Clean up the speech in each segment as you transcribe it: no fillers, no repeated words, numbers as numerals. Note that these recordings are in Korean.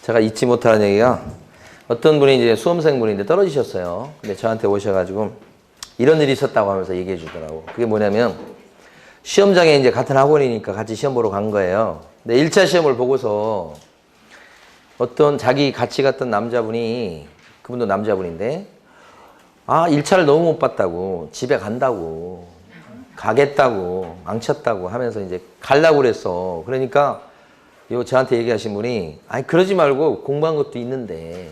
제가 잊지 못하는 얘기가 어떤 분이 이제 수험생분인데 떨어지셨어요. 근데 저한테 오셔가지고 이런 일이 있었다고 하면서 얘기해 주더라고. 그게 뭐냐면 시험장에 이제 같은 학원이니까 같이 시험 보러 간 거예요. 근데 1차 시험을 보고서 어떤 자기 같이 갔던 남자분이, 그분도 남자분인데, 1차를 너무 못 봤다고, 집에 간다고, 가겠다고, 망쳤다고 하면서 이제 가려고 그랬어. 그러니까 저한테 얘기하신 분이, 그러지 말고 공부한 것도 있는데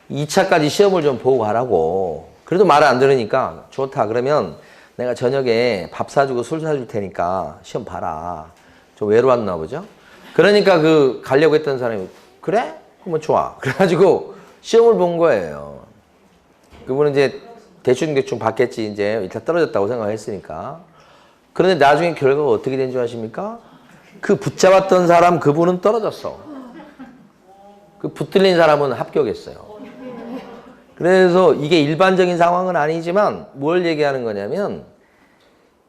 2차까지 시험을 좀 보고 가라고. 그래도 말을 안 들으니까 좋다. 그러면 내가 저녁에 밥 사주고 술 사줄 테니까 시험 봐라. 좀 외로웠나 보죠. 그러니까 가려고 했던 사람이, 그래? 그러면 좋아. 그래가지고 시험을 본 거예요. 그분은 이제 대충 봤겠지. 이제 일단 떨어졌다고 생각했으니까. 그런데 나중에 결과가 어떻게 된 줄 아십니까? 그 붙잡았던 사람, 그분은 떨어졌어. 그 붙들린 사람은 합격했어요. 그래서 이게 일반적인 상황은 아니지만 뭘 얘기하는 거냐면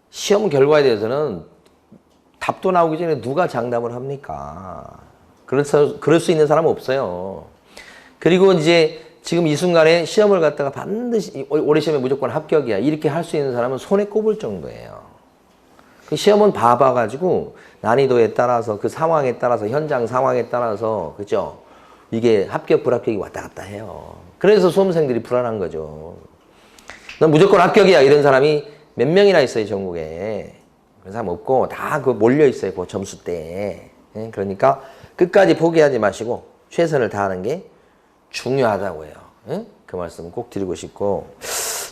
시험 결과에 대해서는 답도 나오기 전에 누가 장담을 합니까? 그래서 그럴 수 있는 사람은 없어요. 그리고 이제 지금 이 순간에 시험을 갖다가 반드시 올해 시험에 무조건 합격이야, 이렇게 할 수 있는 사람은 손에 꼽을 정도예요. 그 시험은 봐가지고 난이도에 따라서, 그 상황에 따라서, 현장 상황에 따라서, 그죠? 이게 합격, 불합격이 왔다 갔다 해요. 그래서 수험생들이 불안한 거죠. 넌 무조건 합격이야, 이런 사람이 몇 명이나 있어요, 전국에. 그런 사람 없고 다 몰려 있어요, 그 점수 때. 그러니까 끝까지 포기하지 마시고 최선을 다하는 게 중요하다고 해요. 그 말씀 꼭 드리고 싶고.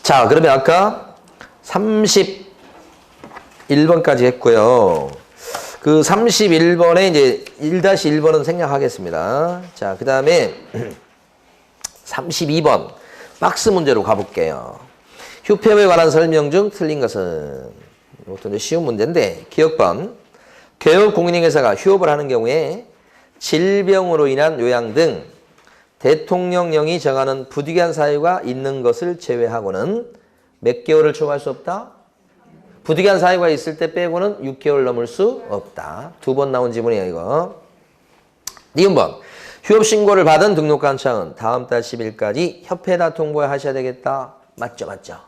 자, 그러면 아까 31번까지 했고요. 그 31번에 이제 1-1번은 생략하겠습니다. 자, 그 다음에 32번 박스 문제로 가볼게요. 휴폐업에 관한 설명 중 틀린 것은, 이것도 이제 쉬운 문제인데, 기억번. 개업공인중개사가 휴업을 하는 경우에 질병으로 인한 요양 등 대통령령이 정하는 부득이한 사유가 있는 것을 제외하고는 몇 개월을 초과할 수 없다? 부득이한 사유가 있을 때 빼고는 6개월 넘을 수 없다. 2번 나온 지문이에요, 이거. 니은번. 휴업 신고를 받은 등록관청은 다음 달 10일까지 협회에다 통보하셔야 되겠다. 맞죠, 맞죠.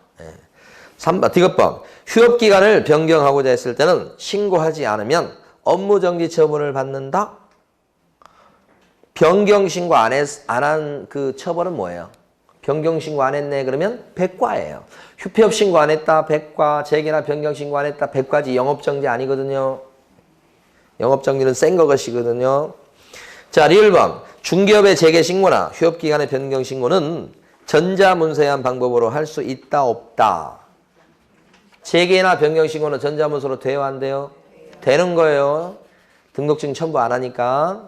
3번. 디귿번. 휴업 기간을 변경하고자 했을 때는 신고하지 않으면 업무정지 처분을 받는다. 변경 신고 안 한 그 처벌은 뭐예요? 변경 신고 안 했네 그러면 백과예요. 휴폐업 신고 안 했다 백과, 재개나 변경 신고 안 했다 백과지. 영업정지 아니거든요. 영업정지는 센 것이거든요. 자, 리을번. 중개업의 재개 신고나 휴업 기간의 변경 신고는 전자문서한 방법으로 할 수 있다 없다. 재개나 변경 신고는 전자문서로 돼요 안 돼요? 되는 거예요. 등록증 첨부 안 하니까.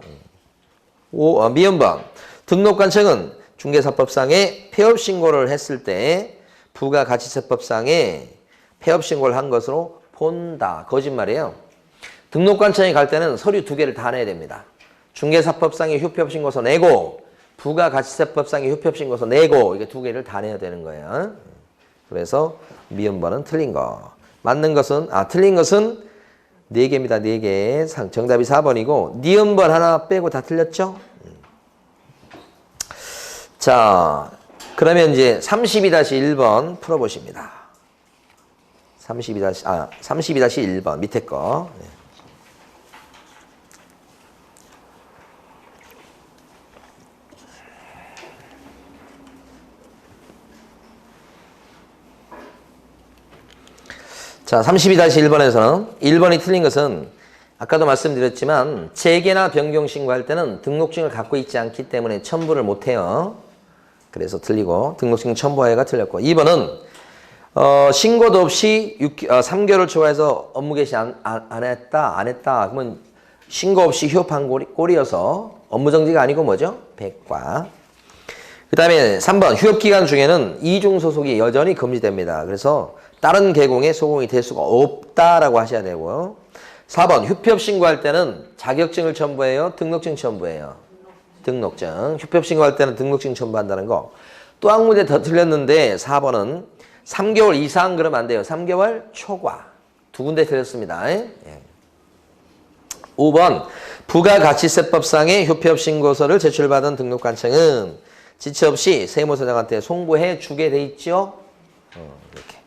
미음번. 등록관청은 중개사법상에 폐업신고를 했을 때 부가가치세법상에 폐업신고를 한 것으로 본다. 거짓말이에요. 등록관청에 갈 때는 서류 2개를 다 내야 됩니다. 중개사법상의 휴폐업신고서 내고 부가가치세법상의 휴폐업신고서 내고, 이게 2개를 다 내야 되는 거예요. 그래서 미음번은 틀린 거. 맞는 것은, 틀린 것은 4개입니다. 4개. 정답이 4번이고 니은번 하나 빼고 다 틀렸죠? 자, 그러면 이제 32-1번 풀어보십니다. 32-1번 밑에 거. 자, 32-1번에서는 1번이 틀린 것은 아까도 말씀드렸지만 재개나 변경 신고할 때는 등록증을 갖고 있지 않기 때문에 첨부를 못해요. 그래서 틀리고 등록증 첨부하여가 틀렸고, 2번은 신고도 없이 3개월을 초과해서 업무 개시 안 했다. 그러면 신고 없이 휴업한 꼴이어서 업무정지가 아니고 뭐죠? 백과. 그 다음에 3번. 휴업기간 중에는 이중소속이 여전히 금지됩니다. 그래서 다른 계공에 소공이 될 수가 없다라고 하셔야 되고요. 4번. 휴폐업 신고할 때는 자격증을 첨부해요? 등록증 첨부해요? 등록증. 휴폐업 신고할 때는 등록증 첨부한다는 거. 또 한 문제 더 틀렸는데 4번은 3개월 이상 그러면 안 돼요. 3개월 초과. 2군데 틀렸습니다. 5번 부가가치세법상의 효표업 신고서를 제출받은 등록관청은 지체 없이 세무서장한테 송부해 주게 돼 있죠. 이렇게.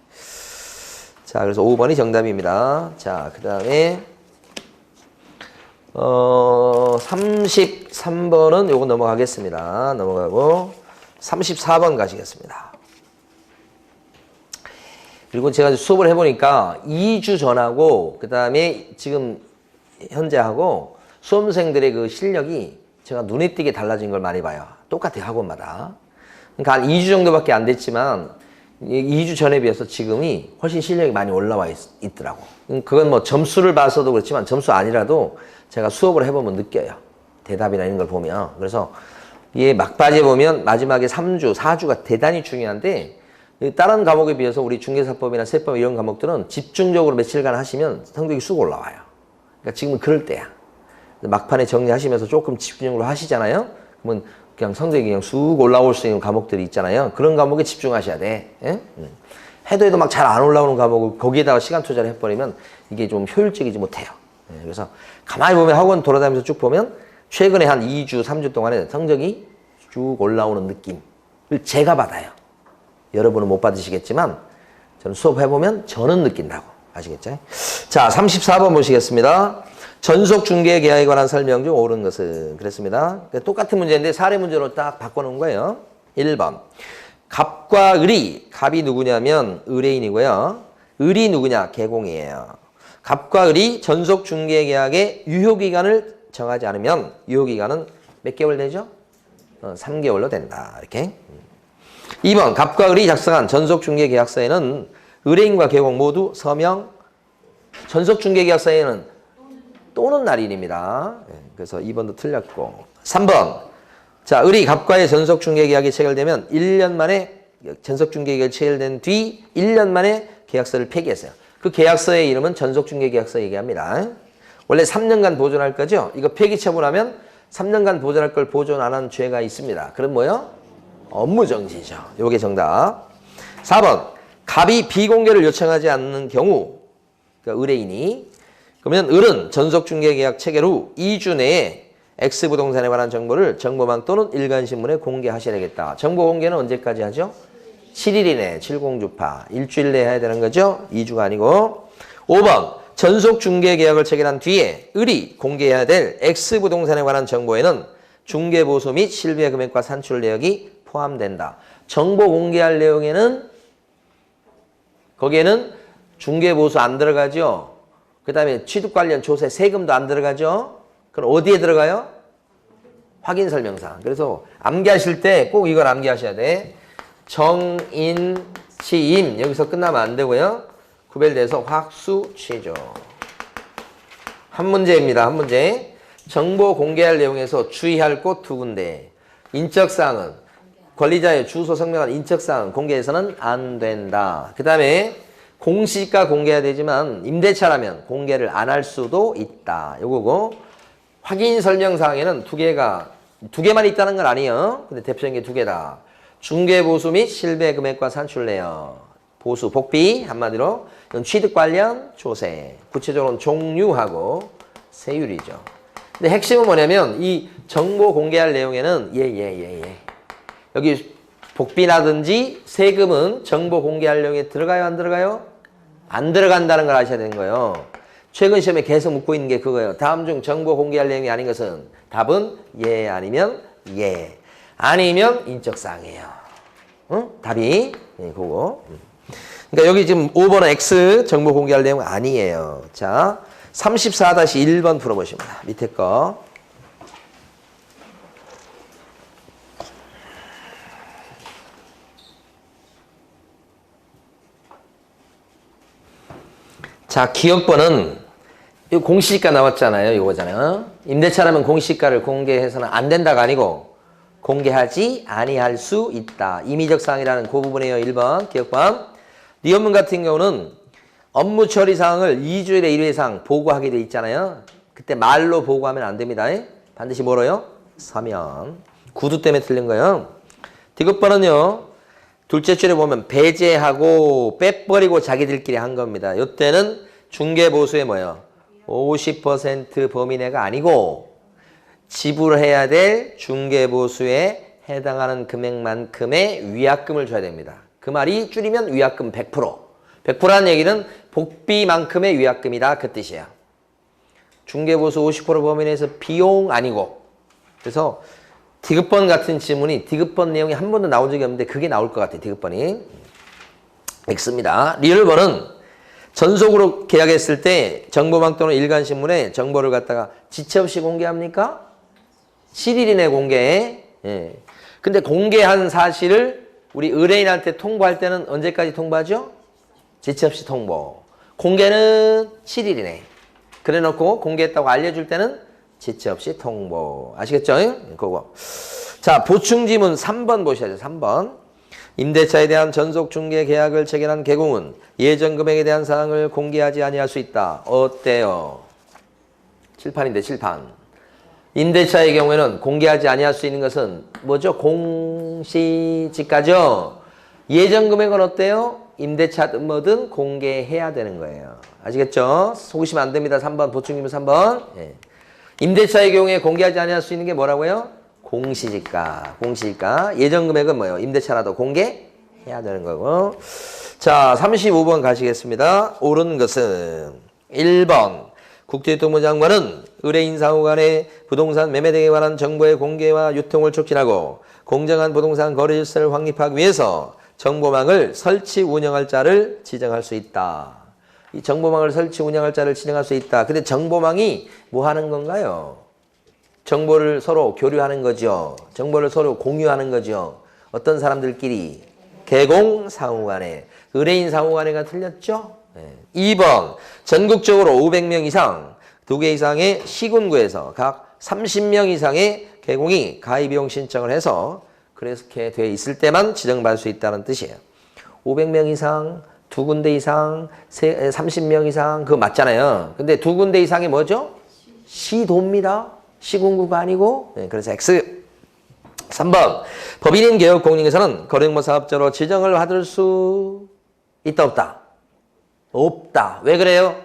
자, 그래서 5번이 정답입니다. 자, 그 다음에 33번은 요거 넘어가겠습니다. 넘어가고 34번 가시겠습니다. 그리고 제가 수업을 해보니까 2주 전하고 그 다음에 지금 현재하고 수험생들의 그 실력이 제가 눈에 띄게 달라진 걸 많이 봐요. 똑같아요, 학원마다. 그러니까 한 2주 정도밖에 안 됐지만 2주 전에 비해서 지금이 훨씬 실력이 많이 올라와 있더라고. 그건 뭐 점수를 봐서도 그렇지만 점수 아니라도 제가 수업을 해보면 느껴요. 대답이나 이런 걸 보면. 그래서 이게 막바지에 보면 마지막에 3주, 4주가 대단히 중요한데 다른 과목에 비해서 우리 중개사법이나 세법 이런 과목들은 집중적으로 며칠간 하시면 성적이 쑥 올라와요. 그러니까 지금은 그럴 때야. 막판에 정리하시면서 조금 집중적으로 하시잖아요. 그러면 그냥 성적이 그냥 쑥 올라올 수 있는 과목들이 있잖아요. 그런 과목에 집중하셔야 돼. 예? 해도 막 잘 안 올라오는 과목을 거기에다가 시간 투자를 해버리면 이게 좀 효율적이지 못해요. 예, 그래서 가만히 보면 학원 돌아다니면서 쭉 보면 최근에 한 2주, 3주 동안에 성적이 쭉 올라오는 느낌을 제가 받아요. 여러분은 못 받으시겠지만 저는 수업해보면 저는 느낀다고. 아시겠죠? 자, 34번 보시겠습니다. 전속중개계약에 관한 설명 중 옳은 것은 그랬습니다. 똑같은 문제인데 사례 문제로 딱 바꿔놓은 거예요. 1번 갑과 을이, 갑이 누구냐면 의뢰인이고요. 을이 누구냐? 개공이에요. 갑과 을이 전속중개계약의 유효기간을 정하지 않으면 유효기간은 몇 개월 되죠? 3개월로 된다. 이렇게. 2번 갑과 을이 작성한 전속중개계약서에는 의뢰인과 개공 모두 서명. 전속중개계약서에는 또는 날인입니다. 그래서 2번도 틀렸고. 3번 자, 을이 갑과의 전속중개계약이 체결되면 1년 만에 전속중개계약이 체결된 뒤 1년 만에 계약서를 폐기했어요. 그 계약서의 이름은 전속중개계약서 얘기합니다. 원래 3년간 보존할 거죠. 이거 폐기 처분하면 3년간 보존할 걸 보존 안 한 죄가 있습니다. 그럼 뭐요? 업무정지죠. 요게 정답. 4번 갑이 비공개를 요청하지 않는 경우, 그러니까 의뢰인이, 그러면 을은 전속중개계약 체결 후 2주 내에 X부동산에 관한 정보를 정보망 또는 일간신문에 공개하셔야 되겠다. 정보 공개는 언제까지 하죠? 7일 이내 70주파. 일주일 내에 해야 되는 거죠? 2주가 아니고. 5번 전속중개계약을 체결한 뒤에 을이 공개해야 될 X부동산에 관한 정보에는 중개보수 및 실비의 금액과 산출 내역이 포함된다. 정보 공개할 내용에는 거기에는 중개보수 안 들어가죠. 그 다음에 취득 관련 조세 세금도 안 들어가죠. 그럼 어디에 들어가요? 확인설명서. 그래서 암기하실 때 꼭 이걸 암기하셔야 돼. 정인, 취임 여기서 끝나면 안 되고요. 구별돼서 확수, 취조. 한 문제입니다. 한 문제. 정보 공개할 내용에서 주의할 곳 두 군데. 인적사항은 권리자의 주소, 성명한 인적사항 공개해서는 안 된다. 그 다음에 공시가 공개해야 되지만 임대차라면 공개를 안 할 수도 있다. 요거고 확인 설명사항에는 두 개만 있다는 건 아니에요. 근데 대표적인 게 두 개다. 중개보수 및 실배 금액과 산출 내역. 보수, 복비 한마디로 이건 취득 관련 조세. 구체적으로는 종류하고 세율이죠. 근데 핵심은 뭐냐면 이 정보 공개할 내용에는 여기 복비라든지 세금은 정보 공개할 내용에 들어가요? 안 들어가요? 안 들어간다는 걸 아셔야 되는 거예요. 최근 시험에 계속 묻고 있는 게 그거예요. 다음 중 정보 공개할 내용이 아닌 것은 답은 예 아니면 예. 아니면 인적사항이에요. 응? 답이 그거. 그러니까 여기 지금 5번은 X 정보 공개할 내용은 아니에요. 자, 34-1번 풀어보십니다. 밑에 거. 자, 기억번은 이 공시지가 나왔잖아요. 이거잖아요. 임대차라면 공시지가를 공개해서는 안 된다가 아니고 공개하지 아니할 수 있다. 임의적 사항이라는 그 부분이에요. 1번 기억번. 리업문 같은 경우는 업무 처리 사항을 2주일에 1회 이상 보고하게 돼 있잖아요. 그때 말로 보고하면 안 됩니다. 반드시 뭐로요? 서면. 구두 때문에 틀린 거예요. 디귿번은요. 둘째 줄에 보면 배제하고 빼버리고 자기들끼리 한 겁니다. 이때는 중개보수의 뭐예요? 50% 범위 내가 아니고 지불해야 될 중개보수에 해당하는 금액만큼의 위약금을 줘야 됩니다. 그 말이 줄이면 위약금 100%. 100%라는 얘기는 복비만큼의 위약금이다 그 뜻이야. 중개보수 50% 범위 내에서 비용 아니고. 그래서 디귿번 같은 지문이 디귿번 내용이 한 번도 나온 적이 없는데 그게 나올 것 같아요. 디귿번이. X입니다. 리얼번은 전속으로 계약했을 때 정보망 또는 일간신문에 정보를 갖다가 지체 없이 공개합니까? 7일 이내 공개. 예. 근데 공개한 사실을 우리 의뢰인한테 통보할 때는 언제까지 통보하죠? 지체 없이 통보. 공개는 7일 이내. 그래 놓고 공개했다고 알려줄 때는 지체 없이 통보. 아시겠죠? 그거. 자, 보충지문 3번 보셔야죠. 3번. 임대차에 대한 전속 중개 계약을 체결한 개공은 예정 금액에 대한 사항을 공개하지 아니할 수 있다. 어때요? 칠판인데 칠판. 임대차의 경우에는 공개하지 아니할 수 있는 것은 뭐죠? 공시지가죠. 예정 금액은 어때요? 임대차든 뭐든 공개해야 되는 거예요. 아시겠죠? 속으시면 안 됩니다. 3번 보충지문 3번. 예. 임대차의 경우에 공개하지 아니할 수 있는 게 뭐라고요? 공시지가. 공시지가. 예정 금액은 뭐예요? 임대차라도 공개해야 되는 거고. 자, 35번 가시겠습니다. 옳은 것은 1번. 국토교통부 장관은 의뢰인 상호 간의 부동산 매매 등에 관한 정보의 공개와 유통을 촉진하고 공정한 부동산 거래 질서를 확립하기 위해서 정보망을 설치 운영할 자를 지정할 수 있다. 이 정보망을 설치 운영할 자를 지정할 수 있다. 근데 정보망이 뭐 하는 건가요? 정보를 서로 교류하는 거죠. 정보를 서로 공유하는 거죠. 어떤 사람들끼리? 개공 상호 간에. 의뢰인 상호 간에가 틀렸죠? 네. 2번. 전국적으로 500명 이상, 2개 이상의 시군구에서 각 30명 이상의 개공이 가입비용 신청을 해서 그렇게 돼 있을 때만 지정받을 수 있다는 뜻이에요. 500명 이상, 2군데 이상, 30명 이상, 그거 맞잖아요. 근데 2군데 이상이 뭐죠? 시도입니다. 시군구가 아니고. 네, 그래서 X. 3번. 법인인 개업공인에서는 거래응모 사업자로 지정을 받을 수 있다 없다? 없다. 왜 그래요?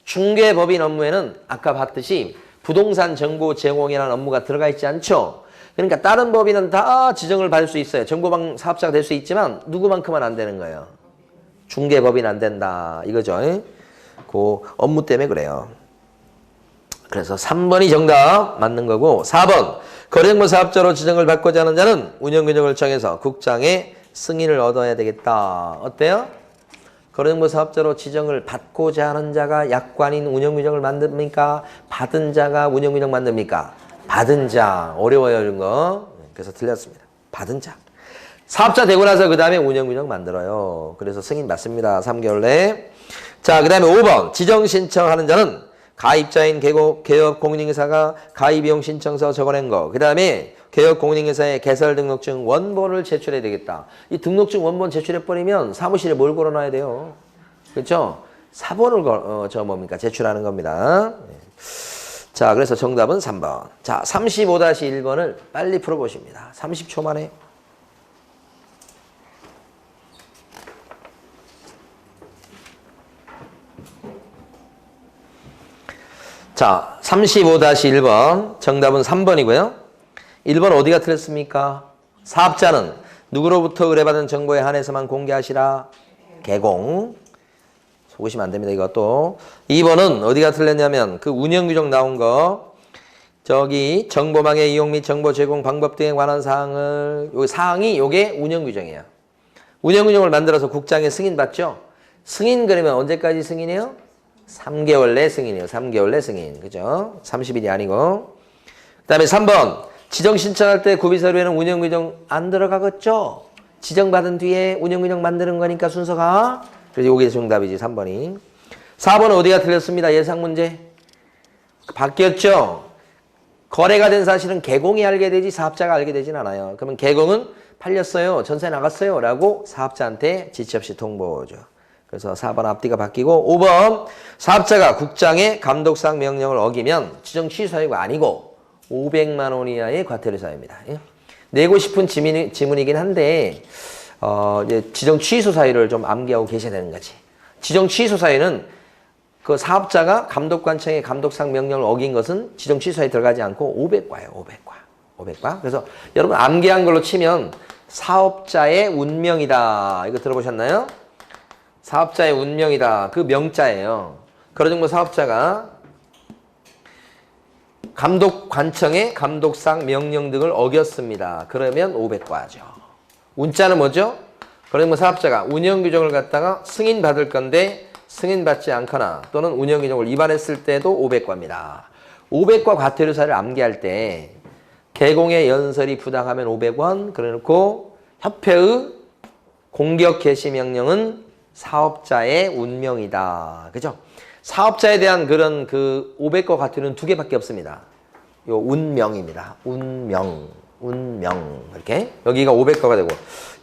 중개법인 업무에는 아까 봤듯이 부동산 정보 제공이라는 업무가 들어가 있지 않죠? 그러니까 다른 법인은 다 지정을 받을 수 있어요. 정보방 사업자가 될 수 있지만 누구만큼은 안 되는 거예요. 중개법인 안 된다. 이거죠. 그 업무 때문에 그래요. 그래서 3번이 정답 맞는 거고 4번. 거래응모 사업자로 지정을 받고자 하는 자는 운영규정을 정해서 국장의 승인을 얻어야 되겠다. 어때요? 거래응모 사업자로 지정을 받고자 하는 자가 약관인 운영규정을 만듭니까? 받은 자가 운영규정 만듭니까? 받은 자. 어려워요 이런 거. 그래서 틀렸습니다. 받은 자. 사업자 되고 나서 그 다음에 운영규정 만들어요. 그래서 승인 받습니다. 3개월 내에. 자, 그 다음에 5번. 지정 신청하는 자는 가입자인 개업공인인사가 가입비용 신청서 적어낸 거. 그 다음에 개업공인인사의 개설등록증 원본을 제출해야 되겠다. 이 등록증 원본 제출해버리면 사무실에 뭘 걸어놔야 돼요? 그렇죠? 사본을 뭡니까? 제출하는 겁니다. 자, 그래서 정답은 3번. 자, 35-1번을 빨리 풀어보십니다. 30초 만에. 자, 35-1번. 정답은 3번이고요. 1번 어디가 틀렸습니까? 사업자는 누구로부터 의뢰받은 정보에 한해서만 공개하시라. 개공. 속으시면 안 됩니다. 이것도. 2번은 어디가 틀렸냐면 그 운영규정 나온 거. 저기 정보망의 이용 및 정보 제공 방법 등에 관한 사항을 요 사항이 요게 운영규정이에요. 운영규정을 만들어서 국장의 승인 받죠? 승인 그러면 언제까지 승인해요? 3개월 내 승인이에요. 3개월 내 승인. 그죠? 30일이 아니고. 그 다음에 3번. 지정 신청할 때 구비서류에는 운영규정 안 들어가겠죠? 지정받은 뒤에 운영규정 만드는 거니까 순서가. 그래서 요게 정답이지. 3번이. 4번은 어디가 틀렸습니다. 예상 문제. 바뀌었죠? 거래가 된 사실은 개공이 알게 되지 사업자가 알게 되진 않아요. 그러면 개공은 팔렸어요. 전세 나갔어요. 라고 사업자한테 지체 없이 통보죠. 그래서 4번 앞뒤가 바뀌고 5번 사업자가 국장의 감독상 명령을 어기면 지정 취소 사유가 아니고 500만 원 이하의 과태료 사유입니다. 내고 싶은 지문이긴 한데 이제 지정 취소 사유를 좀 암기하고 계셔야 되는 거지. 지정 취소 사유는 그 사업자가 감독관청의 감독상 명령을 어긴 것은 지정 취소에 들어가지 않고 500과예요. 500과. 그래서 여러분 암기한 걸로 치면 사업자의 운명이다. 이거 들어보셨나요? 사업자의 운명이다. 그 명자예요. 그런 정도 사업자가 감독관청의 감독상 명령 등을 어겼습니다. 그러면 500과죠. 운자는 뭐죠? 그러면 사업자가 운영규정을 갖다가 승인받을 건데 승인받지 않거나 또는 운영규정을 위반했을 때도 500과입니다. 500과 과태료사를 암기할 때 개공의 연설이 부당하면 500원, 그래놓고 협회의 공격 개시 명령은 사업자의 운명이다. 그죠? 사업자에 대한 그런 그 500과 과태료는 두 개밖에 없습니다. 요 운명입니다. 운명. 이렇게. 여기가 500과가 되고.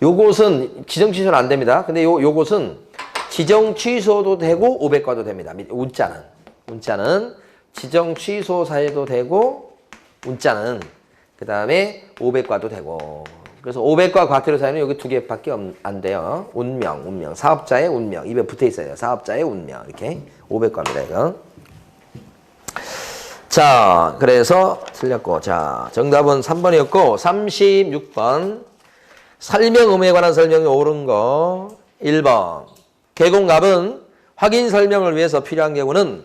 요것은 지정 취소는 안 됩니다. 근데 요것은 지정 취소도 되고 500과도 됩니다. 운자는 지정 취소 사유도 되고 운자는 그 다음에 500과도 되고. 그래서 500과 과태료 사유는 여기 두 개밖에 안 돼요. 운명. 사업자의 운명. 입에 붙어 있어요. 사업자의 운명. 이렇게 500과입니다. 이거. 자, 그래서 틀렸고. 자, 정답은 3번이었고 36번. 설명의무에 관한 설명이 옳은 거. 1번. 개공갑은 확인 설명을 위해서 필요한 경우는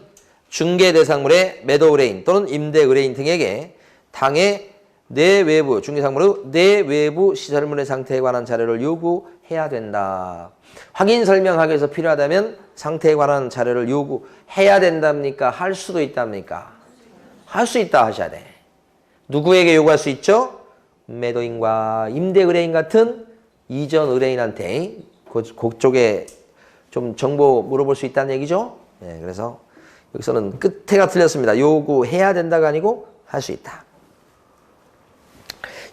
중개 대상물의 매도 의뢰인 또는 임대 의뢰인 등에게 당해 내외부 중개상물의 내외부 시설물의 상태에 관한 자료를 요구해야 된다. 확인 설명하기 위해서 필요하다면 상태에 관한 자료를 요구해야 된답니까? 할 수도 있답니까? 할 수 있다 하셔야 돼. 누구에게 요구할 수 있죠? 매도인과 임대 의뢰인 같은 이전 의뢰인한테 그쪽에 좀 정보 물어볼 수 있다는 얘기죠. 네, 그래서 여기서는 끝에가 틀렸습니다. 요구해야 된다가 아니고 할 수 있다.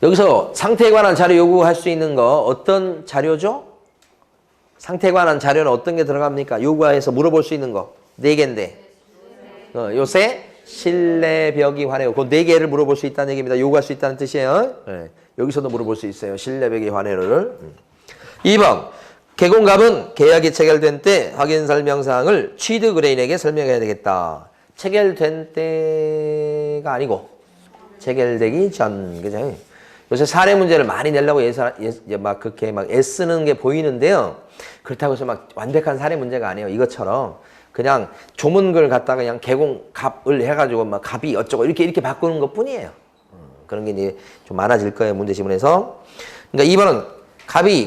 여기서 상태에 관한 자료 요구할 수 있는 거 어떤 자료죠? 상태에 관한 자료는 어떤 게 들어갑니까? 요구해서 물어볼 수 있는 거 4개인데 요새 실내 벽이 환해요. 그 4개를 물어볼 수 있다는 얘기입니다. 요구할 수 있다는 뜻이에요. 네. 여기서도 물어볼 수 있어요. 실내 벽이 환해를. 2번 개공갑은 계약이 체결된 때 확인 설명사항을 취득 의뢰인에게 설명해야 되겠다. 체결된 때가 아니고 체결되기 전. 그죠? 요새 사례 문제를 많이 내려고 막 그렇게 막 애쓰는 게 보이는데요. 그렇다고 해서 막 완벽한 사례 문제가 아니에요. 이것처럼 그냥 조문글 갖다가 그냥 개공갑을 해가지고 막 갑이 어쩌고 이렇게 바꾸는 것 뿐이에요. 그런 게 이제 좀 많아질 거예요. 문제 지문에서. 그러니까 2번은 갑이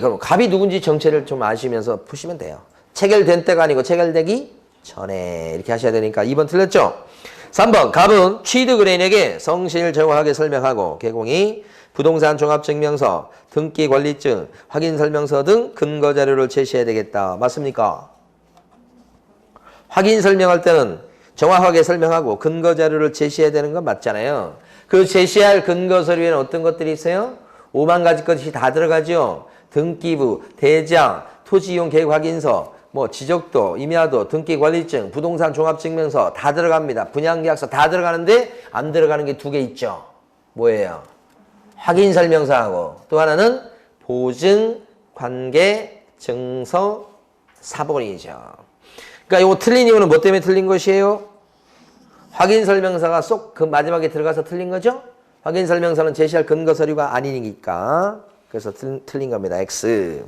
누군지 정체를 좀 아시면서 푸시면 돼요. 체결된 때가 아니고 체결되기 전에 이렇게 하셔야 되니까 2번 틀렸죠? 3번 갑은 취득 의뢰인에게 성실 정확하게 설명하고 개공이 부동산 종합증명서, 등기관리증, 확인설명서 등 근거자료를 제시해야 되겠다. 맞습니까? 확인 설명할 때는 정확하게 설명하고 근거자료를 제시해야 되는 건 맞잖아요. 그 제시할 근거서류에는 어떤 것들이 있어요? 5만 가지 것이 다 들어가죠. 등기부, 대장, 토지이용 계획확인서, 지적도, 임야도, 등기관리증, 부동산 종합증명서 다 들어갑니다. 분양계약서 다 들어가는데 안 들어가는 게 2개 있죠. 뭐예요? 확인설명서하고 또 하나는 보증관계증서 사본이죠. 그러니까 이거 틀린 이유는 뭐 때문에 틀린 것이에요? 확인설명서가 쏙 그 마지막에 들어가서 틀린 거죠? 확인설명서는 제시할 근거서류가 아니니까. 그래서 틀린 겁니다. X.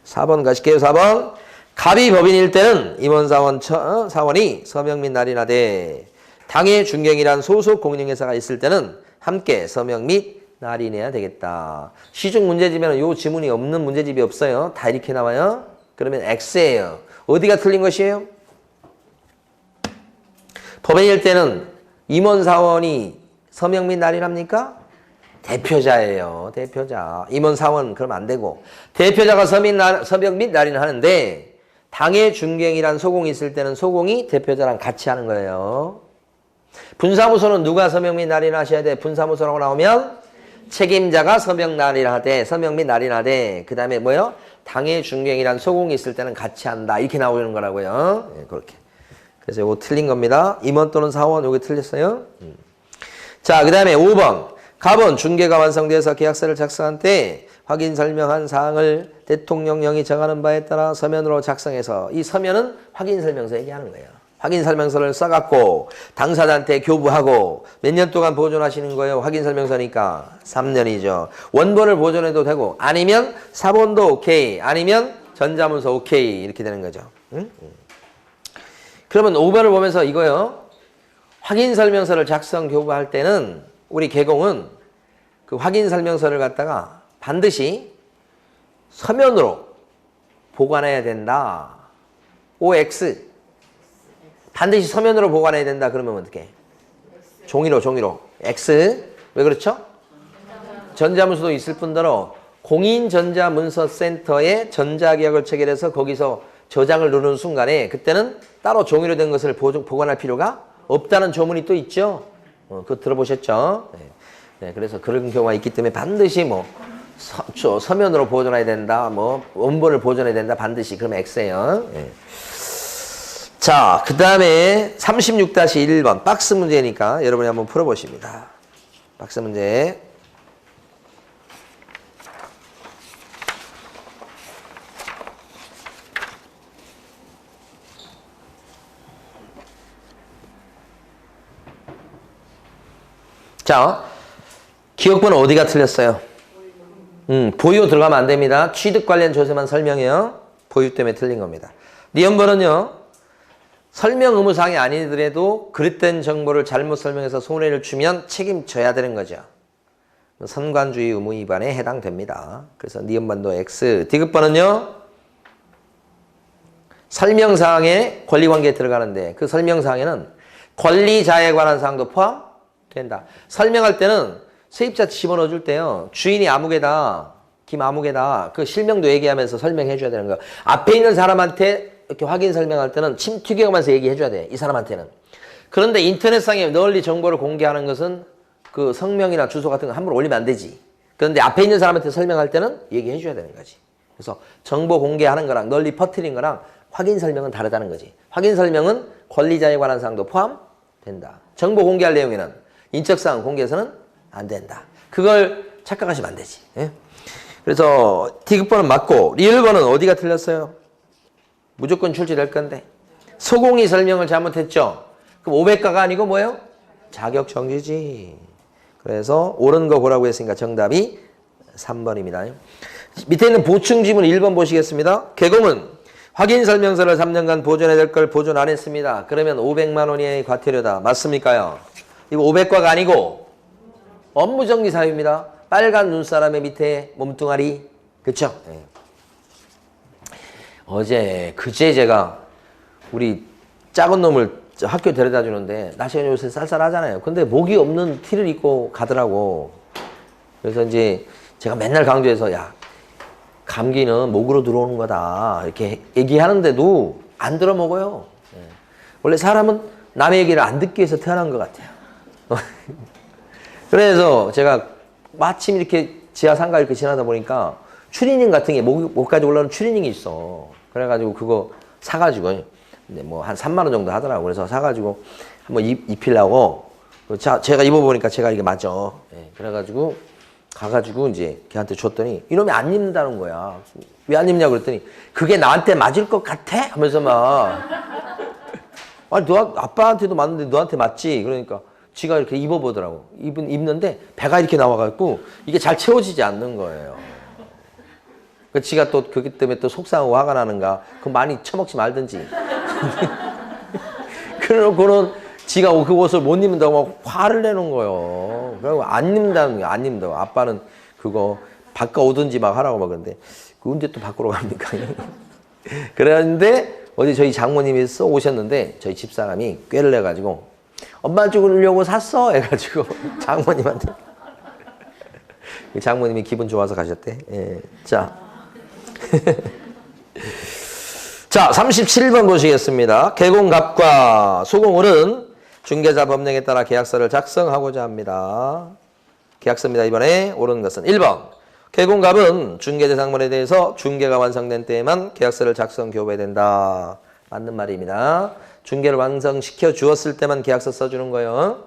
4번 가실게요. 4번. 갑이 법인일 때는 임원사원이 서명 및 날인하되 당해 중개인이란 소속 공인중개사가 있을 때는 함께 서명 및 날인해야 되겠다. 시중 문제집에는 요 지문이 없는 문제집이 없어요. 다 이렇게 나와요. 그러면 X예요. 어디가 틀린 것이에요? 법인일 때는 임원사원이 서명 및 날인합니까? 대표자예요. 대표자. 임원사원 그러면 안 되고 대표자가 서명 및 날인을 하는데 당해 중개인이란 소공이 있을 때는 소공이 대표자랑 같이 하는 거예요. 분사무소는 누가 서명 및 날인을 하셔야 돼? 분사무소라고 나오면 책임자가 서명 및 날인하되 그 다음에 뭐요? 당해 중개인이란 소공이 있을 때는 같이 한다. 이렇게 나오는 거라고요. 네, 그렇게. 그래서 이거 틀린 겁니다. 임원 또는 사원 여기 틀렸어요. 자, 그 다음에 5번. 갑은 중개가 완성돼서 계약서를 작성한 때 확인 설명한 사항을 대통령령이 정하는 바에 따라 서면으로 작성해서 이 서면은 확인 설명서 얘기하는 거예요. 확인설명서를 써갖고 당사자한테 교부하고 몇 년 동안 보존하시는 거예요? 확인설명서니까 3년이죠. 원본을 보존해도 되고 아니면 사본도 오케이 아니면 전자문서 오케이 이렇게 되는 거죠. 응? 그러면 5번을 보면서 이거요. 확인설명서를 작성 교부할 때는 우리 개공은 그 확인설명서를 갖다가 반드시 서면으로 보관해야 된다. OX 반드시 서면으로 보관해야 된다. 그러면 어떻게? 종이로. X. 왜 그렇죠? 전자문서도 있을 뿐더러 공인전자문서센터에 전자계약을 체결해서 거기서 저장을 누르는 순간에 그때는 따로 종이로 된 것을 보관할 필요가 없다는 조문이 또 있죠. 그거 들어보셨죠? 네, 그래서 그런 경우가 있기 때문에 반드시 뭐 서면으로 보존해야 된다. 뭐 원본을 보존해야 된다. 반드시. 그러면 X예요. 네. 자, 그 다음에 36-1번 박스 문제니까 여러분이 한번 풀어보십니다. 박스 문제. 자, 기억번호 어디가 틀렸어요? 보유 들어가면 안 됩니다. 취득 관련 조세만 설명해요. 보유 때문에 틀린 겁니다. 니은번은요. 설명 의무사항이 아니더라도 그릇된 정보를 잘못 설명해서 손해를 주면 책임져야 되는 거죠. 선관주의 의무 위반에 해당됩니다. 그래서 니은번도 X. 디귿번은요. 설명사항에 권리관계에 들어가는데 그 설명사항에는 권리자에 관한 사항도 포함된다. 설명할 때는 세입자 집어넣어 줄 때요. 주인이 아무개다. 김아무개다. 그 실명도 얘기하면서 설명해 줘야 되는 거예요. 앞에 있는 사람한테 이렇게 확인 설명할 때는 침투경하면서 얘기해 줘야 돼. 이 사람한테는. 그런데 인터넷상에 널리 정보를 공개하는 것은 그 성명이나 주소 같은 거 함부로 올리면 안 되지. 그런데 앞에 있는 사람한테 설명할 때는 얘기해 줘야 되는 거지. 그래서 정보 공개하는 거랑 널리 퍼뜨린 거랑 확인 설명은 다르다는 거지. 확인 설명은 권리자에 관한 사항도 포함된다. 정보 공개할 내용에는 인적사항 공개해서는 안 된다. 그걸 착각하시면 안 되지. 예? 그래서 디귿번은 맞고 리을번은 어디가 틀렸어요? 무조건 출제될 건데 소공이 설명을 잘못했죠. 그럼 500가가 아니고 뭐예요? 자격정지지. 그래서 옳은 거 보라고 했으니까 정답이 3번입니다. 밑에 있는 보충지문 1번 보시겠습니다. 개공은 확인설명서를 3년간 보존해야 될 걸 보존 안 했습니다. 그러면 500만 원의 과태료다. 맞습니까요? 이거 500과가 아니고 업무정지 사유입니다. 빨간 눈사람의 밑에 몸뚱아리. 그쵸? 네. 그제 제가 우리 작은 놈을 학교 데려다 주는데 날씨가 요새 쌀쌀하잖아요. 근데 목이 없는 티를 입고 가더라고. 그래서 이제 제가 맨날 강조해서 야, 감기는 목으로 들어오는 거다. 이렇게 얘기하는데도 안 들어먹어요. 네. 원래 사람은 남의 얘기를 안 듣기 위해서 태어난 것 같아요. 그래서 제가 마침 이렇게 지하 상가 이렇게 지나다 보니까 추리닝 같은 게 목까지 올라오는 추리닝이 있어. 그래가지고 그거 사가지고 뭐 한 3만 원 정도 하더라고. 그래서 사가지고 한번 입히려고. 제가 입어보니까 제가 이게 맞아. 네. 그래가지고 가가지고 이제 걔한테 줬더니 이놈이 안 입는다는 거야. 왜 안 입냐고 그랬더니 그게 나한테 맞을 것 같아? 하면서 막 아니 너 아빠한테도 맞는데 너한테 맞지? 그러니까 지가 이렇게 입어보더라고. 입는데 배가 이렇게 나와갖고 이게 잘 채워지지 않는 거예요. 그 지가 또 그기 때문에 또 속상하고 화가 나는가? 그럼 많이 처먹지 말든지. 그러고는 지가 그 옷을 못 입는다고 막 화를 내는 거예요. 그리고 안 입는다는 거야. 안 입는다고. 아빠는 그거 바꿔 오든지 막 하라고 막 그러는데 그 언제 또 바꾸러 갑니까? 그랬는데 어제 저희 장모님이 오셨는데 저희 집사람이 꾀를 내가지고 엄마 주려고 샀어 해가지고 장모님한테 장모님이 기분 좋아서 가셨대. 예. 자. 자, 37번 보시겠습니다. 개공갑과 소공을은 중개자 법령에 따라 계약서를 작성하고자 합니다. 계약서입니다. 이번에 옳은 것은 1번. 개공갑은 중개대상물에 대해서 중개가 완성된 때에만 계약서를 작성 교부해야 된다. 맞는 말입니다. 중개를 완성시켜 주었을 때만 계약서 써주는 거예요.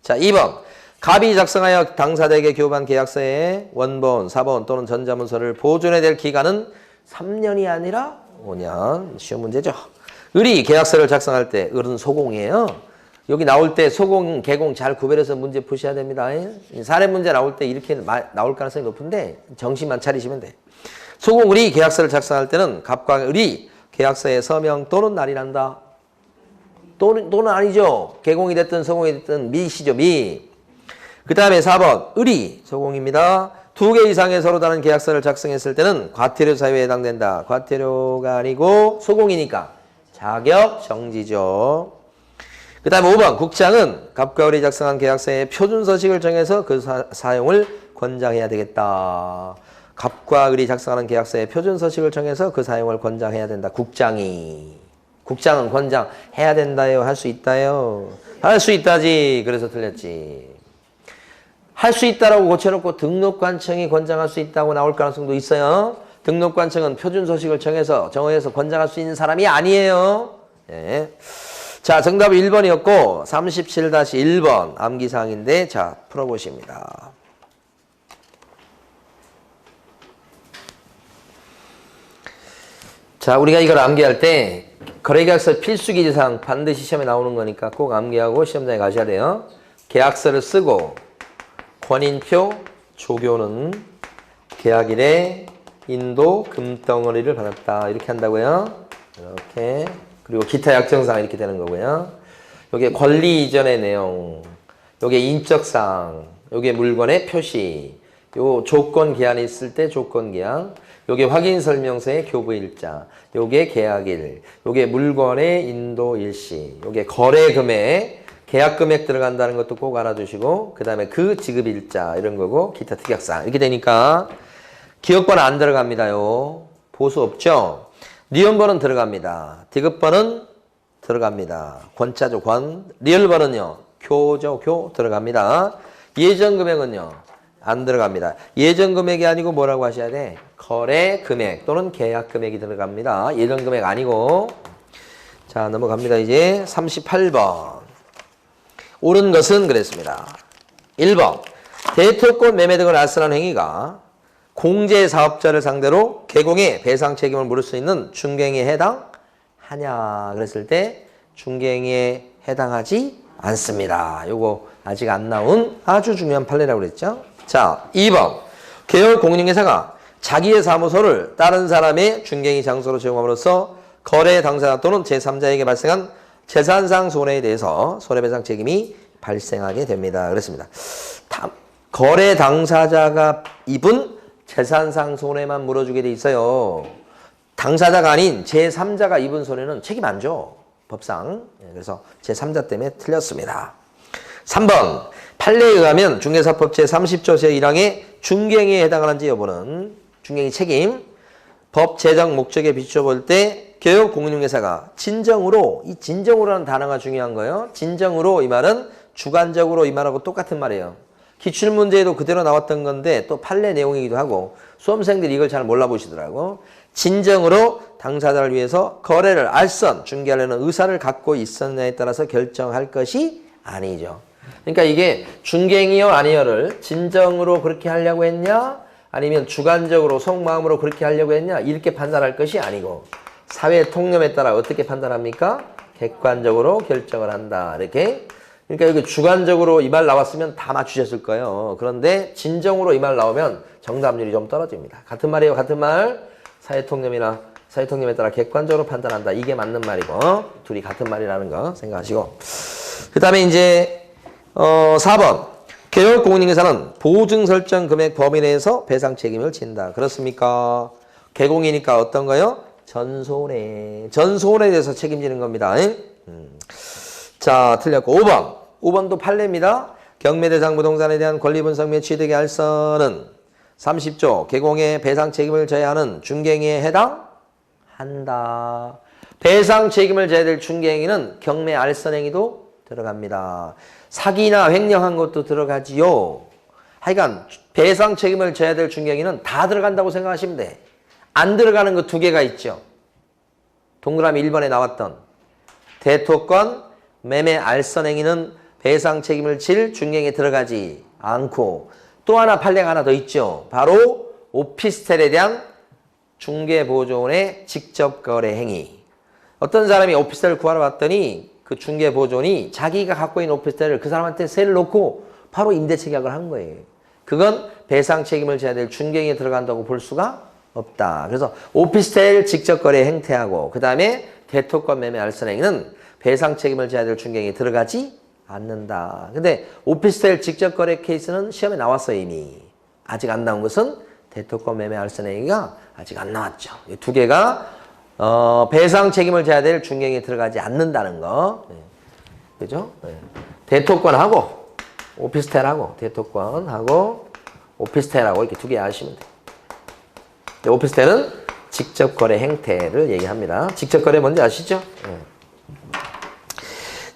자, 2번. 갑이 작성하여 당사자에게 교부한 계약서의 원본, 사본 또는 전자문서를 보존해야 될 기간은 3년이 아니라 5년. 쉬운 문제죠. 을이 계약서를 작성할 때 을은 소공이에요. 여기 나올 때 소공, 계공 잘 구별해서 문제 푸셔야 됩니다. 사례 문제 나올 때 이렇게 나올 가능성이 높은데 정신만 차리시면 돼. 소공, 을이 계약서를 작성할 때는 갑과 을이 계약서에 서명 또는 날이란다. 또는 아니죠. 계공이 됐든 소공이 됐든 미시죠. 미. 그 다음에 4번 을이 소공입니다. 2개 이상의 서로 다른 계약서를 작성했을 때는 과태료 사유에 해당된다. 과태료가 아니고 소공이니까 자격 정지죠. 그 다음에 5번 국장은 갑과 을이 작성한 계약서에 표준 서식을 정해서 그 사용을 권장해야 되겠다. 갑과 을이 작성하는 계약서에 표준 서식을 정해서 그 사용을 권장해야 된다. 국장은 권장해야 된다요? 할 수 있다요? 할 수 있다지. 그래서 틀렸지. 할 수 있다라고 고쳐놓고 등록관청이 권장할 수 있다고 나올 가능성도 있어요. 등록관청은 표준 서식을 정해서 권장할 수 있는 사람이 아니에요. 네. 자, 정답은 1번이었고 37-1번 암기사항인데 자, 풀어보십니다. 자, 우리가 이걸 암기할 때 거래계약서 필수기재사항 반드시 시험에 나오는 거니까 꼭 암기하고 시험장에 가셔야 돼요. 계약서를 쓰고 권인표, 조교는 계약일에 인도 금덩어리를 받았다. 이렇게 한다고요. 이렇게. 그리고 기타 약정사항 이렇게 되는 거고요. 요게 권리 이전의 내용, 요게 인적사항, 요게 물건의 표시, 요 조건 기한이 있을 때 조건 기한, 요게 확인 설명서의 교부 일자, 요게 계약일, 요게 물건의 인도 일시, 요게 거래 금액, 계약 금액 들어간다는 것도 꼭 알아두시고, 그 다음에 그 지급 일자 이런 거고 기타 특약사항 이렇게 되니까 기억번호 안 들어갑니다요. 보수 없죠. 니은번은 들어갑니다. 디귿번은 들어갑니다. 권자죠. 권. 리을번은요. 교죠. 교 들어갑니다. 예정금액은요. 안 들어갑니다. 예정금액이 아니고 뭐라고 하셔야 돼? 거래금액 또는 계약금액이 들어갑니다. 예정금액 아니고. 자, 넘어갑니다. 이제 38번. 옳은 것은 그랬습니다. 1번. 대토권 매매 등을 알선한 행위가 공제사업자를 상대로 개공의 배상 책임을 물을 수 있는 중개행위에 해당하냐 그랬을 때 중개행위에 해당하지 않습니다. 요거 아직 안 나온 아주 중요한 판례라고 그랬죠. 자, 2번 계열 공인중개사가 자기의 사무소를 다른 사람의 중개행위 장소로 제공함으로써 거래 당사자 또는 제3자에게 발생한 재산상 손해에 대해서 손해배상 책임이 발생하게 됩니다. 그랬습니다. 거래 당사자가 입은 재산상 손해만 물어주게 돼 있어요. 당사자가 아닌 제3자가 입은 손해는 책임 안 져. 법상. 그래서 제3자 때문에 틀렸습니다. 3번. 판례에 의하면 중개사법 제30조 제1항의 중개행위에 해당하는지 여부는 중개행위 책임. 법 제정 목적에 비추어 볼 때 개업 공인중개사가 진정으로, 이 진정으로라는 단어가 중요한 거예요. 진정으로 이 말은 주관적으로 이 말하고 똑같은 말이에요. 기출문제에도 그대로 나왔던 건데 또 판례 내용이기도 하고 수험생들이 이걸 잘 몰라보시더라고. 진정으로 당사자를 위해서 거래를 알선, 중개하려는 의사를 갖고 있었냐에 따라서 결정할 것이 아니죠. 그러니까 이게 중개행위요 아니요를 진정으로 그렇게 하려고 했냐 아니면 주관적으로 속마음으로 그렇게 하려고 했냐 이렇게 판단할 것이 아니고 사회 통념에 따라 어떻게 판단합니까? 객관적으로 결정을 한다. 이렇게. 그러니까 여기 주관적으로 이 말 나왔으면 다 맞추셨을 거예요. 그런데 진정으로 이 말 나오면 정답률이 좀 떨어집니다. 같은 말이에요. 같은 말. 사회통념에 따라 객관적으로 판단한다. 이게 맞는 말이고 둘이 같은 말이라는 거 생각하시고 그 다음에 이제 4번 개별 공인중개사는 보증 설정 금액 범위 내에서 배상 책임을 진다. 그렇습니까? 개공이니까 어떤 거요? 전손해에 대해서 책임지는 겁니다. 자, 틀렸고 5번도 판례입니다. 경매대상 부동산에 대한 권리분석 및 취득의 알선은 30조 개공의 배상 책임을 져야 하는 중개행위에 해당한다. 배상 책임을 져야 될 중개행위는 경매 알선행위도 들어갑니다. 사기나 횡령한 것도 들어가지요. 하여간 배상 책임을 져야 될 중개행위는 다 들어간다고 생각하시면 돼. 안 들어가는 거 2개가 있죠. 동그라미 1번에 나왔던 대토권 매매 알선행위는 배상 책임을 질 중개행위에 들어가지 않고 또 하나 판례가 하나 더 있죠. 바로 오피스텔에 대한 중개보조원의 직접 거래 행위. 어떤 사람이 오피스텔을 구하러 왔더니 그 중개보존이 자기가 갖고 있는 오피스텔을 그 사람한테 세를 놓고 바로 임대체계약을 한 거예요. 그건 배상 책임을 져야 될 중개인에 들어간다고 볼 수가 없다. 그래서 오피스텔 직접거래 행태하고 그 다음에 대토권 매매 알선행위는 배상 책임을 져야 될 중개인이 들어가지 않는다. 근데 오피스텔 직접거래 케이스는 시험에 나왔어요 이미. 아직 안 나온 것은 대토권 매매 알선행위가 아직 안 나왔죠. 이 두 개가 배상 책임을 져야 될 중개인이 들어가지 않는다는 거. 네. 그죠? 네. 대토권하고 오피스텔하고 대토권하고 오피스텔하고 이렇게 두 개 아시면 돼요. 오피스텔은 직접 거래 행태를 얘기합니다. 직접 거래 뭔지 아시죠? 네.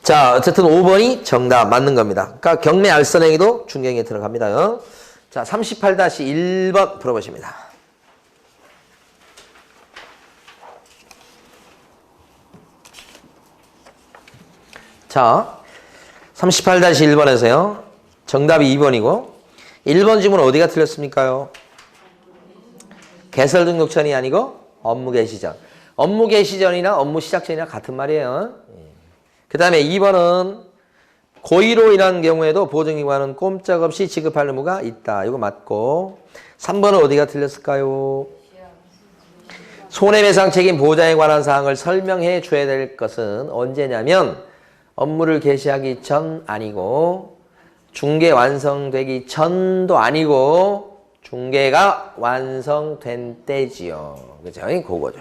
자, 어쨌든 5번이 정답 맞는 겁니다. 그러니까 경매 알선행위도 중개인에 들어갑니다. 자, 38-1번 풀어보십니다. 자, 38-1번에서요. 정답이 2번이고 1번 지문은 어디가 틀렸습니까요? 개설 등록전이 아니고 업무 개시 전. 업무 개시 전이나 업무 시작 전이나 같은 말이에요. 그 다음에 2번은 고의로 인한 경우에도 보증기관은 꼼짝없이 지급할 의무가 있다. 이거 맞고 3번은 어디가 틀렸을까요? 손해배상 책임 보장에 관한 사항을 설명해 줘야 될 것은 언제냐면 업무를 개시하기 전 아니고 중개 완성되기 전도 아니고 중개가 완성된 때지요. 그죠? 그거죠.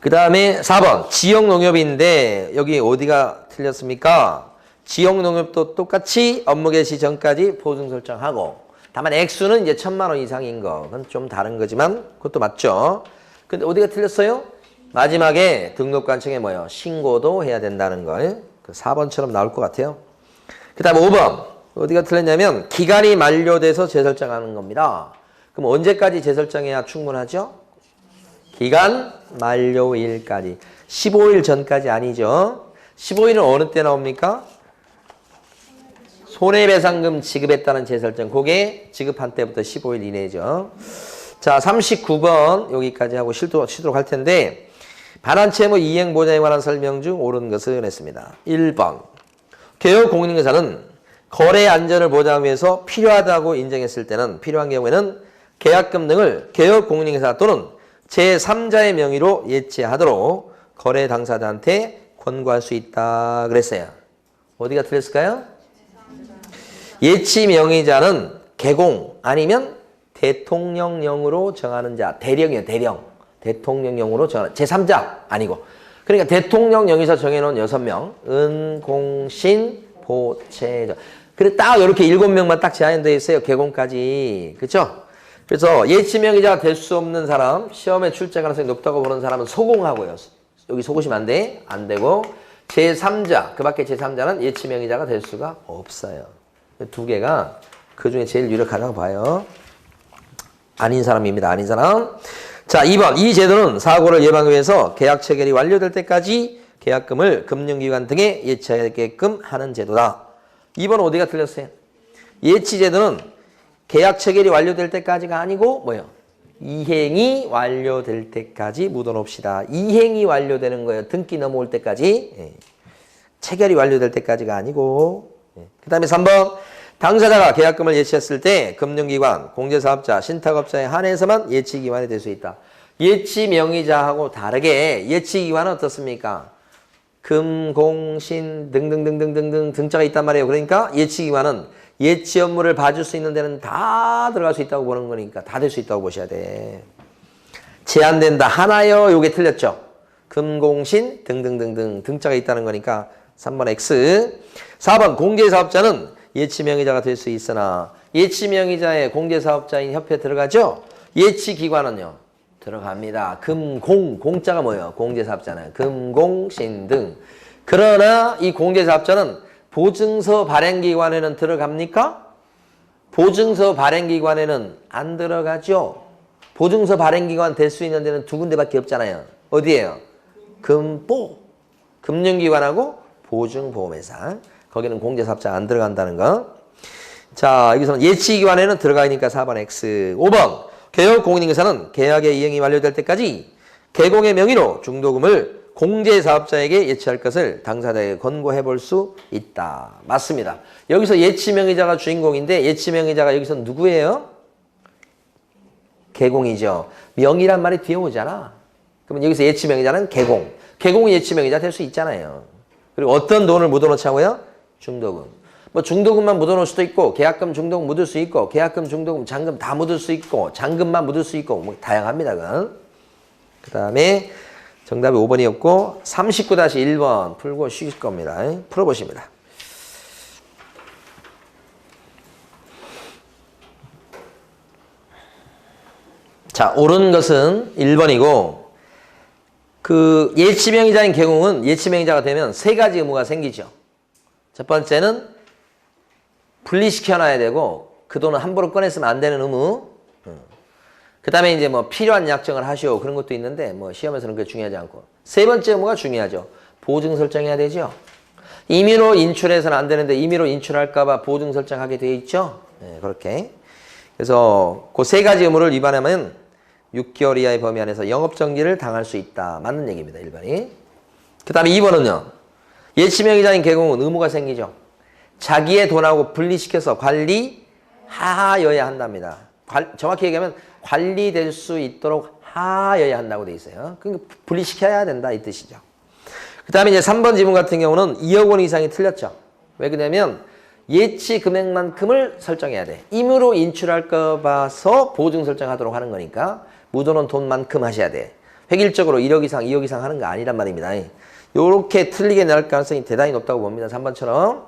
그 다음에 4번 지역농협인데 여기 어디가 틀렸습니까? 지역농협도 똑같이 업무 개시 전까지 보증 설정하고 다만 액수는 이제 1,000만 원 이상인 거 그건 좀 다른 거지만 그것도 맞죠. 근데 어디가 틀렸어요? 마지막에 등록관청에 뭐요? 신고도 해야 된다는 거. 그 4번처럼 나올 것 같아요. 그 다음 5번 어디가 틀렸냐면 기간이 만료돼서 재설정하는 겁니다. 그럼 언제까지 재설정해야 충분하죠? 기간 만료일까지. 15일 전까지 아니죠. 15일은 어느 때 나옵니까? 손해배상금 지급했다는 재설정. 그게 지급한 때부터 15일 이내죠. 자, 39번 여기까지 하고 쉬도록 할 텐데 반환채무 이행 보장에 관한 설명 중 옳은 것은 했습니다. 1번 개업 공인인사는 거래 안전을 보장하기 위해서 필요하다고 인정했을 때는 필요한 경우에는 계약금 등을 개업 공인인사 또는 제3자의 명의로 예치하도록 거래 당사자한테 권고할 수 있다 그랬어요. 어디가 틀렸을까요? 예치 명의자는 개공 아니면 대통령령으로 정하는 자. 대령이요, 대령. 대통령령으로 정하는 제3자 아니고. 그러니까 대통령령에서 정해놓은 6명. 은, 공, 신, 보, 채, 저. 그래 딱 이렇게 7명만 딱 제한되어 있어요. 개공까지. 그렇죠? 그래서 예치 명의자가 될 수 없는 사람, 시험에 출제 가능성이 높다고 보는 사람은 소공하고요. 여기 속으시면 안 돼. 안 되고 제3자, 그 밖에 제3자는 예치 명의자가 될 수가 없어요. 두 개가 그 중에 제일 유력하다고 봐요. 아닌 사람입니다. 아닌 사람. 자, 2번. 이 제도는 사고를 예방하기 위해서 계약 체결이 완료될 때까지 계약금을 금융기관 등에 예치하게끔 하는 제도다. 2번 어디가 틀렸어요? 예치 제도는 계약 체결이 완료될 때까지가 아니고 뭐예요? 이행이 완료될 때까지 묻어놓읍시다. 이행이 완료되는 거예요. 등기 넘어올 때까지. 예. 체결이 완료될 때까지가 아니고. 예. 그 다음에 3번. 당사자가 계약금을 예치했을 때 금융기관, 공제사업자, 신탁업자에 한해서만 예치기관이 될 수 있다. 예치명의자하고 다르게 예치기관은 어떻습니까? 금, 공, 신 등등등등등등 등자가 있단 말이에요. 그러니까 예치기관은 예치 업무를 봐줄 수 있는 데는 다 들어갈 수 있다고 보는 거니까 다 될 수 있다고 보셔야 돼. 제한된다. 하나요. 요게 틀렸죠. 금, 공, 신 등등등등 등자가 있다는 거니까 3번 X. 4번 공제사업자는 예치명의자가 될 수 있으나 예치명의자의 공제사업자인 협회에 들어가죠? 예치기관은요? 들어갑니다. 금, 공, 공자가 뭐예요? 공제사업자는 금, 공, 신 등. 그러나 이 공제사업자는 보증서 발행기관에는 들어갑니까? 보증서 발행기관에는 안 들어가죠? 보증서 발행기관 될 수 있는 데는 두 군데밖에 없잖아요. 어디예요? 금보. 금융기관하고 보증보험회사. 거기는 공제사업자 안 들어간다는 거. 자, 여기서는 예치기관에는 들어가니까 4번 X. 5번. 개업 공인인사는 계약의 이행이 완료될 때까지 개공의 명의로 중도금을 공제사업자에게 예치할 것을 당사자에게 권고해 볼 수 있다. 맞습니다. 여기서 예치명의자가 주인공인데 예치명의자가 여기서 누구예요? 개공이죠. 명의란 말이 뒤에 오잖아. 그러면 여기서 예치명의자는 개공. 개공이 예치명의자 될 수 있잖아요. 그리고 어떤 돈을 묻어놓자고요? 중도금. 뭐 중도금만 묻어놓을 수도 있고 계약금 중도금 묻을 수 있고 계약금 중도금 잔금 다 묻을 수 있고 잔금만 묻을 수 있고 뭐 다양합니다. 그건. 그 다음에 정답이 5번이었고 39-1번 풀고 쉬실 겁니다. 풀어보십니다. 자, 옳은 것은 1번이고 그 예치명의자인 개공은 예치명의자가 되면 세 가지 의무가 생기죠. 첫 번째는 분리시켜놔야 되고 그 돈은 함부로 꺼냈으면 안 되는 의무. 그 다음에 이제 뭐 필요한 약정을 하시오 그런 것도 있는데 뭐 시험에서는 그게 중요하지 않고 세 번째 의무가 중요하죠. 보증 설정해야 되죠. 임의로 인출해서는 안 되는데 임의로 인출할까 봐 보증 설정하게 되어 있죠. 네, 그렇게. 그래서 그 세 가지 의무를 위반하면 6개월 이하의 범위 안에서 영업정지를 당할 수 있다. 맞는 얘기입니다. 1번이. 그 다음에 2번은요. 예치명의자인 개공은 의무가 생기죠. 자기의 돈하고 분리시켜서 관리하여야 한답니다. 정확히 얘기하면 관리될 수 있도록 하여야 한다고 돼 있어요. 그러니까 분리시켜야 된다 이 뜻이죠. 그 다음에 이제 3번 지문 같은 경우는 2억 원 이상이 틀렸죠. 왜 그러냐면 예치 금액만큼을 설정해야 돼. 임의로 인출할까 봐서 보증 설정하도록 하는 거니까 묻어놓은 돈만큼 하셔야 돼. 획일적으로 1억 이상, 2억 이상 하는 거 아니란 말입니다. 요렇게 틀리게 나올 가능성이 대단히 높다고 봅니다. 3번처럼.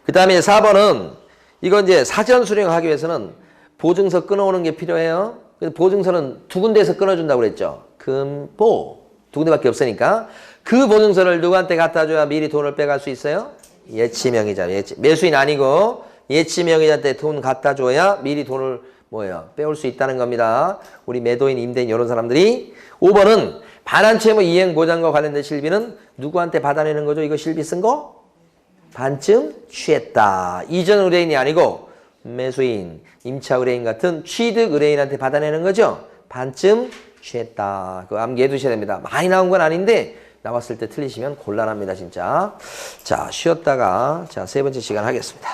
그 다음에 4번은 이건 이제 사전 수령하기 위해서는 보증서 끊어오는 게 필요해요. 보증서는 두 군데에서 끊어준다고 그랬죠. 금보 두 군데밖에 없으니까 그 보증서를 누구한테 갖다 줘야 미리 돈을 빼갈 수 있어요? 예치명의자. 매수인 아니고 예치명의자한테 돈 갖다 줘야 미리 돈을 뭐예요? 빼올 수 있다는 겁니다. 우리 매도인, 임대인 이런 사람들이. 5번은 반환채무 이행 보장과 관련된 실비는 누구한테 받아내는 거죠? 이거 실비 쓴 거? 반쯤 취했다. 이전 의뢰인이 아니고 매수인, 임차 의뢰인 같은 취득 의뢰인한테 받아내는 거죠. 반쯤 취했다. 그거 암기해 두셔야 됩니다. 많이 나온 건 아닌데 나왔을 때 틀리시면 곤란합니다. 진짜. 자, 쉬었다가 자, 세 번째 시간 하겠습니다.